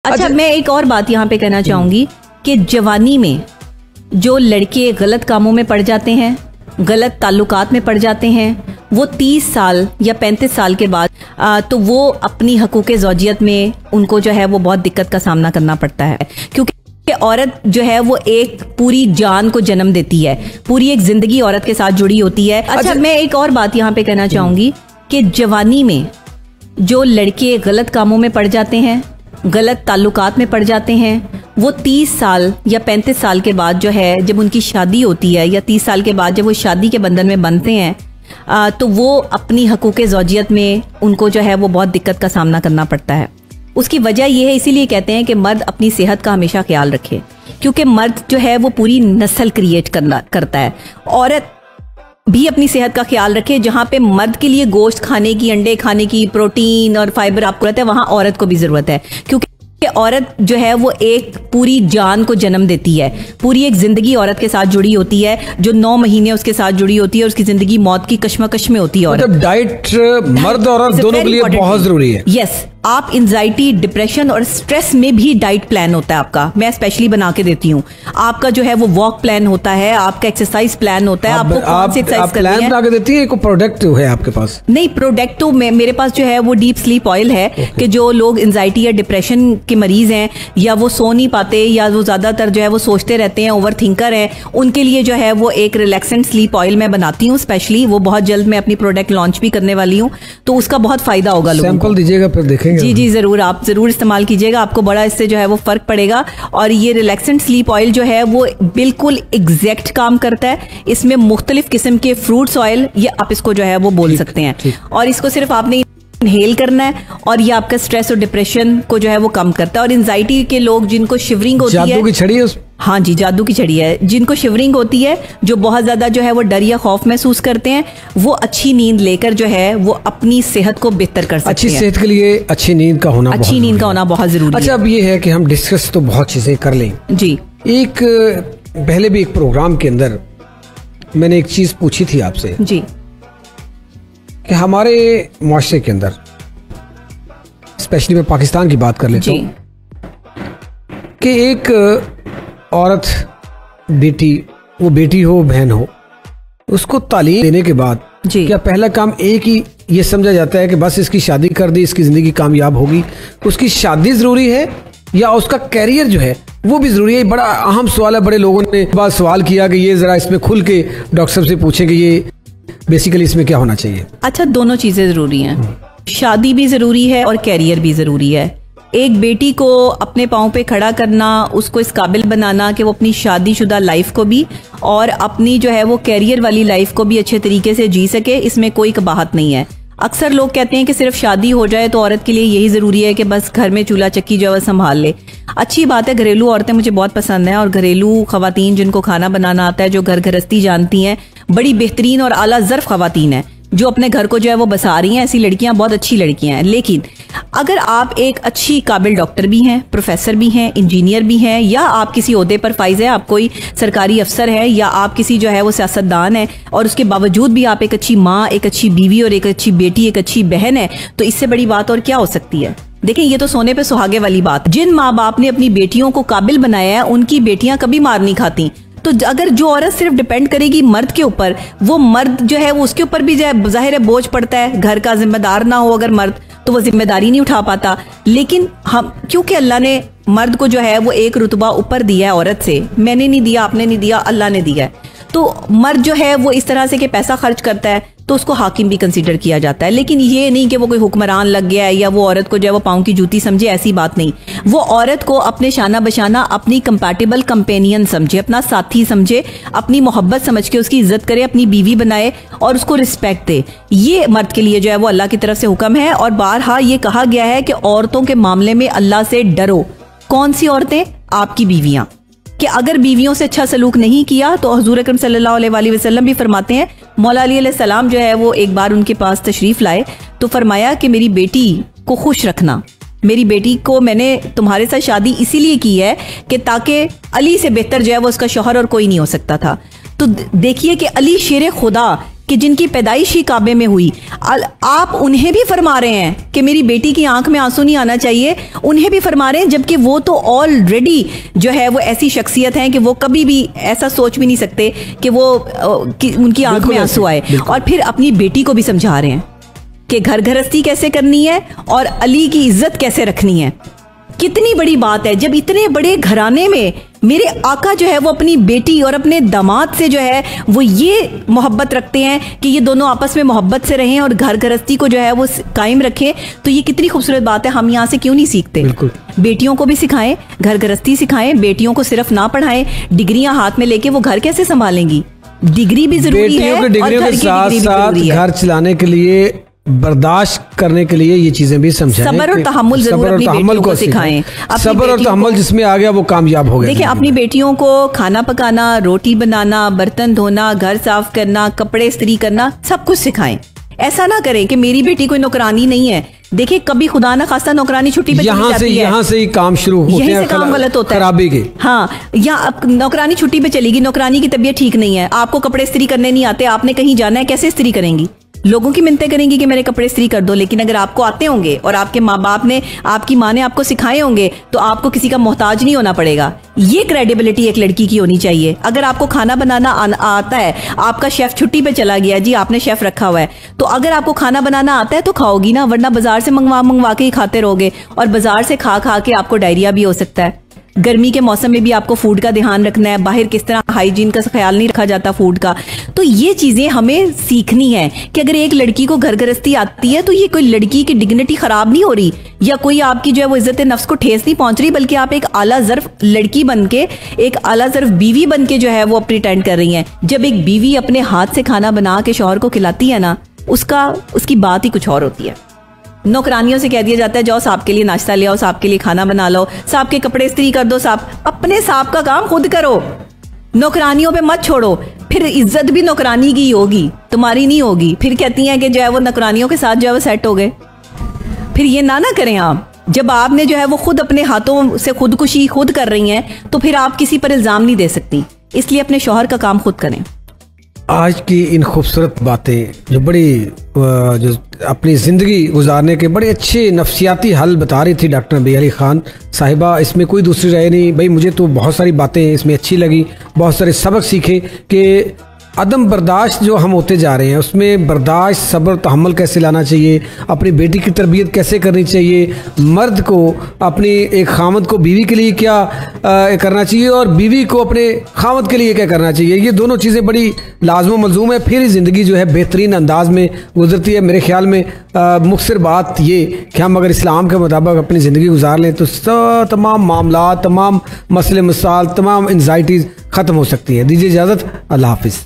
अच्छा, मैं एक और बात यहाँ पे कहना चाहूंगी कि जवानी में जो लड़के गलत कामों में पड़ जाते हैं, गलत ताल्लुकात में पड़ जाते हैं, वो 30 साल या 35 साल के बाद तो वो अपनी हकूक़े ज़ौजियत में उनको जो है वो बहुत दिक्कत का सामना करना पड़ता है, क्योंकि औरत जो है वो एक पूरी जान को जन्म देती है, पूरी एक जिंदगी औरत के साथ जुड़ी होती है। अच्छा, मैं एक और बात यहाँ पे कहना चाहूंगी कि जवानी में जो लड़के गलत कामों में पड़ जाते हैं, गलत ताल्लुकात में पड़ जाते हैं, वो 30 साल या 35 साल के बाद जो है जब उनकी शादी होती है या 30 साल के बाद जब वो शादी के बंधन में बनते हैं तो वो अपनी हकूक़े ज़ौजियत में उनको जो है वो बहुत दिक्कत का सामना करना पड़ता है। उसकी वजह यह है, इसीलिए कहते हैं कि मर्द अपनी सेहत का हमेशा ख्याल रखे, क्योंकि मर्द जो है वो पूरी नस्ल क्रिएट करता है। औरत भी अपनी सेहत का ख्याल रखे। जहां पे मर्द के लिए गोश्त खाने की, अंडे खाने की, प्रोटीन और फाइबर आपको रहता है, वहां औरत को भी जरूरत है, क्योंकि औरत जो है वो एक पूरी जान को जन्म देती है, पूरी एक जिंदगी औरत के साथ जुड़ी होती है, जो 9 महीने उसके साथ जुड़ी होती है, उसकी जिंदगी मौत की कश्मकश में होती है। मतलब डाइट मर्द और औरत दोनों के लिए बहुत जरूरी है। यस, आप एंजाइटी, डिप्रेशन और स्ट्रेस में भी डाइट प्लान होता है आपका, मैं स्पेशली बना के देती हूँ। आपका जो है वो वॉक प्लान होता है, आपका एक्सरसाइज प्लान होता है, आपको कौन सी एक्सरसाइज करनी है। प्लान बना के देती है, कोई प्रोडक्ट है आपके पास? नहीं, प्रोडक्ट तो मेरे पास जो है वो डीप स्लीप ऑयल है कि जो लोग एंजाइटी या डिप्रेशन के मरीज हैं या वो सो नहीं पाते या वो ज्यादातर जो है वो सोचते रहते हैं, ओवर थिंकर हैं, उनके लिए जो है वो एक रिलैक्सेंट स्लीप ऑयल मैं बनाती हूँ स्पेशली। वो बहुत जल्द मैं अपनी प्रोडक्ट लॉन्च भी करने वाली हूँ, तो उसका बहुत फायदा होगा लोगों को। सैंपल दीजिएगा फिर देखेंगे। जी जी जरूर, आप जरूर इस्तेमाल कीजिएगा, आपको बड़ा इससे जो है वो फर्क पड़ेगा। और ये रिलैक्सेंट स्लीप ऑयल जो है वो बिल्कुल एग्जैक्ट काम करता है। इसमें मुख्तलिफ किस्म के फ्रूट्स ऑयल, ये आप इसको जो है वो बोल सकते हैं, और इसको सिर्फ आपने इनहेल करना है और ये आपका स्ट्रेस और डिप्रेशन को जो है वो कम करता है। और एंजाइटी के लोग जिनको शिवरिंग होती है, जादू की छड़ी है हाँ जी, जादू की छड़ी है, जिनको शिवरिंग होती है, जो बहुत ज्यादा जो है वो डर या खौफ महसूस करते हैं, वो अच्छी नींद लेकर जो है वो अपनी सेहत को बेहतर कर सकते हैं। अच्छी सेहत के लिए अच्छी नींद का होना बहुत जरूरी है। अच्छा, अब ये है कि हम डिस्कस तो बहुत चीजें कर लें जी। एक पहले भी एक प्रोग्राम के अंदर मैंने एक चीज पूछी थी आपसे जी कि हमारे मुआशरे के अंदर, स्पेशली मैं पाकिस्तान की बात कर लेता हूँ, कि एक औरत, बेटी, वो बेटी हो बहन हो, उसको तालीम देने के बाद क्या पहला काम एक ही ये समझा जाता है कि बस इसकी शादी कर दी, इसकी जिंदगी कामयाब होगी? उसकी शादी जरूरी है या उसका कैरियर जो है वो भी जरूरी है? बड़ा अहम सवाल है। बड़े लोगों ने बात सवाल किया कि ये जरा इसमें खुल के डॉक्टर साहब से पूछें कि ये बेसिकली इसमें क्या होना चाहिए। अच्छा, दोनों चीजें जरूरी हैं, शादी भी जरूरी है और कैरियर भी जरूरी है। एक बेटी को अपने पांव पे खड़ा करना, उसको इस काबिल बनाना कि वो अपनी शादीशुदा लाइफ को भी और अपनी जो है वो कैरियर वाली लाइफ को भी अच्छे तरीके से जी सके, इसमें कोई कबाहत नहीं है। अक्सर लोग कहते हैं कि सिर्फ शादी हो जाए तो औरत के लिए यही जरूरी है कि बस घर में चूल्हा चक्की जो है संभाल ले। अच्छी बात है, घरेलू औरतें मुझे बहुत पसंद है, और घरेलू खवातीन जिनको खाना बनाना आता है, जो घर गृहस्थी जानती हैं, बड़ी बेहतरीन और आला ज़र्फ खवातीन हैं जो अपने घर को जो है वो बसा रही हैं, ऐसी लड़कियां बहुत अच्छी लड़कियां हैं। लेकिन अगर आप एक अच्छी काबिल डॉक्टर भी हैं, प्रोफेसर भी हैं, इंजीनियर भी हैं, या आप किसी ओहदे पर फाइज है, आप कोई सरकारी अफसर है, या आप किसी जो है वो सियासतदान है, और उसके बावजूद भी आप एक अच्छी माँ, एक अच्छी बीवी और एक अच्छी बेटी, एक अच्छी बहन है, तो इससे बड़ी बात और क्या हो सकती है? देखिए, ये तो सोने पे सुहागे वाली बात। जिन माँ बाप ने अपनी बेटियों को काबिल बनाया है, उनकी बेटियां कभी मार नहीं खाती। तो अगर जो औरत सिर्फ डिपेंड करेगी मर्द के ऊपर, वो मर्द जो है वो उसके ऊपर भी जाहिर है बोझ पड़ता है। घर का जिम्मेदार ना हो अगर मर्द, तो वो जिम्मेदारी नहीं उठा पाता। लेकिन हम, क्योंकि अल्लाह ने मर्द को जो है वो एक रुतबा ऊपर दिया है औरत से, मैंने नहीं दिया, आपने नहीं दिया, अल्लाह ने दिया है, तो मर्द जो है वो इस तरह से कि पैसा खर्च करता है तो उसको हाकिम भी कंसीडर किया जाता है। लेकिन ये नहीं कि वो कोई हुक्मरान लग गया है या वो औरत को जो है वो पाँव की जूती समझे, ऐसी बात नहीं। वो औरत को अपने शाना बशाना, अपनी कंपैटिबल कंपेनियन समझे, अपना साथी समझे, अपनी मोहब्बत समझ के उसकी इज्जत करे, अपनी बीवी बनाए और उसको रिस्पेक्ट दे। ये मर्द के लिए जो है वो अल्लाह की तरफ से हुक्म है। और बारहा ये कहा गया है कि औरतों के मामले में अल्लाह से डरो। कौन सी औरतें? आपकी बीवियां, कि अगर बीवियों से अच्छा सलूक नहीं किया तो हुजूर अकरम सल्लल्लाहु अलैहि वसल्लम भी फरमाते हैं, मौला अली अलैहि सलाम जो है वो एक बार उनके पास तशरीफ लाए तो फरमाया कि मेरी बेटी को खुश रखना, मेरी बेटी को मैंने तुम्हारे साथ शादी इसीलिए की है कि ताकि अली से बेहतर जो है वो उसका शौहर और कोई नहीं हो सकता था। तो देखिए कि अली शेर खुदा कि जिनकी पैदाइश ही काबे में हुई, आप उन्हें भी फरमा रहे हैं कि मेरी बेटी की आंख में आंसू नहीं आना चाहिए, उन्हें भी फरमा रहे हैं, जबकि वो तो ऑलरेडी जो है वो ऐसी शख्सियत है कि वो कभी भी ऐसा सोच भी नहीं सकते कि उनकी आंख में आंसू आए। और फिर अपनी बेटी को भी समझा रहे हैं कि घर गृहस्थी कैसे करनी है और अली की इज्जत कैसे रखनी है। कितनी बड़ी बात है जब इतने बड़े घराने में मेरे आका जो है वो अपनी बेटी और अपने दामाद से जो है वो ये मोहब्बत रखते हैं कि ये दोनों आपस में मोहब्बत से रहें और घर गृहस्थी को जो है वो कायम रखें। तो ये कितनी खूबसूरत बात है, हम यहाँ से क्यों नहीं सीखते? बेटियों को भी सिखाएं, घर गृहस्थी सिखाएं, बेटियों को सिर्फ ना पढ़ाएं, डिग्रियां हाथ में लेके वो घर कैसे संभालेंगी? डिग्री भी जरूरी है और घर की डिग्री भी घर चलाने के लिए, बर्दाश्त करने के लिए ये चीजें भी समझाएं। सब्र और तहम्मुल जरूर अपनी बेटियों को सिखाएं। सब्र और तहम्मुल जिसमें आ गया वो कामयाब हो गया। देखिए, अपनी बेटियों को खाना पकाना, रोटी बनाना, बर्तन धोना, घर साफ करना, कपड़े इस्त्री करना, सब कुछ सिखाएं। ऐसा ना करें कि मेरी बेटी कोई नौकरानी नहीं है। देखिए, कभी खुदा ना खास्ता नौकरानी छुट्टी पे चली जाती है, यहाँ से ही काम शुरू होते हैं, यहीं से काम गलत होता है, खराबी के। हाँ, या नौकरानी छुट्टी पे चलेगी, नौकरानी की तबीयत ठीक नहीं है, आपको कपड़े इस्त्री करने नहीं आते, आपने कहीं जाना है, कैसे इस्त्री करेंगी? लोगों की मिन्नतें करेंगी कि मेरे कपड़े इस्त्री कर दो। लेकिन अगर आपको आते होंगे और आपके माँ बाप ने, आपकी माँ ने आपको सिखाए होंगे, तो आपको किसी का मोहताज नहीं होना पड़ेगा। ये क्रेडिबिलिटी एक लड़की की होनी चाहिए। अगर आपको खाना बनाना आता है, आपका शेफ छुट्टी पे चला गया जी, आपने शेफ रखा हुआ है, तो अगर आपको खाना बनाना आता है तो खाओगी ना, वरना बाजार से मंगवा के ही खाते रहोगे और बाजार से खा खा के आपको डायरिया भी हो सकता है। गर्मी के मौसम में भी आपको फूड का ध्यान रखना है, बाहर किस तरह हाइजीन का ख्याल नहीं रखा जाता फूड का। तो ये चीजें हमें सीखनी है कि अगर एक लड़की को घर गृहस्थी आती है तो ये कोई लड़की की डिग्निटी खराब नहीं हो रही या कोई आपकी जो है वो इज्जत नफ्स को ठेस नहीं पहुंच रही, बल्कि आप एक आला ज़र्फ लड़की बन के, एक आला ज़र्फ बीवी बन के जो है वो प्रिटेंड कर रही हैं। जब एक बीवी अपने हाथ से खाना बना के शौहर को खिलाती है ना, उसकी बात ही कुछ और होती है। नौकरानियों से कह दिया जाता है, जाओ साहब के लिए नाश्ता ले आओ, साहब के लिए खाना बना लो, साहब के कपड़े इस्त्री कर दो, साहब अपने साहब का काम खुद करो, नौकरानियों पे मत छोड़ो। फिर इज्जत भी नौकरानी की होगी, तुम्हारी नहीं होगी। फिर कहती हैं कि जो है वो नौकरानियों के साथ जो है वो सेट हो गए। फिर ये ना करें आप। जब आपने जो है वो खुद अपने हाथों से खुदकुशी खुद कर रही हैं, तो फिर आप किसी पर इल्जाम नहीं दे सकती। इसलिए अपने शौहर का काम खुद करें। आज की इन खूबसूरत बातें जो जो अपनी ज़िंदगी गुजारने के बड़े अच्छे नफ्सियाती हल बता रही थी डॉक्टर नबी अली खान साहिबा, इसमें कोई दूसरी राय नहीं भाई। मुझे तो बहुत सारी बातें इसमें अच्छी लगी, बहुत सारे सबक सीखे कि अदम बर्दाश्त जो हम होते जा रहे हैं उसमें बर्दाश्त, सब्र, तहम्मुल कैसे लाना चाहिए, अपनी बेटी की तरबियत कैसे करनी चाहिए, मर्द को अपनी एक खामद को बीवी के लिए क्या करना चाहिए और बीवी को अपने खामद के लिए क्या करना चाहिए। ये दोनों चीज़ें बड़ी लाज़िम मलज़ूम है, फिर ज़िंदगी जो है बेहतरीन अंदाज में गुजरती है। मेरे ख्याल में मुख्तसर बात ये कि हम अगर इस्लाम के मुताबिक अपनी ज़िंदगी गुजार लें तो तमाम मामला, तमाम मसले मसाइल, तमाम एंजाइटीज़ ख़त्म हो सकती हैं। दीजिए इजाज़त, अल्लाह हाफिज़।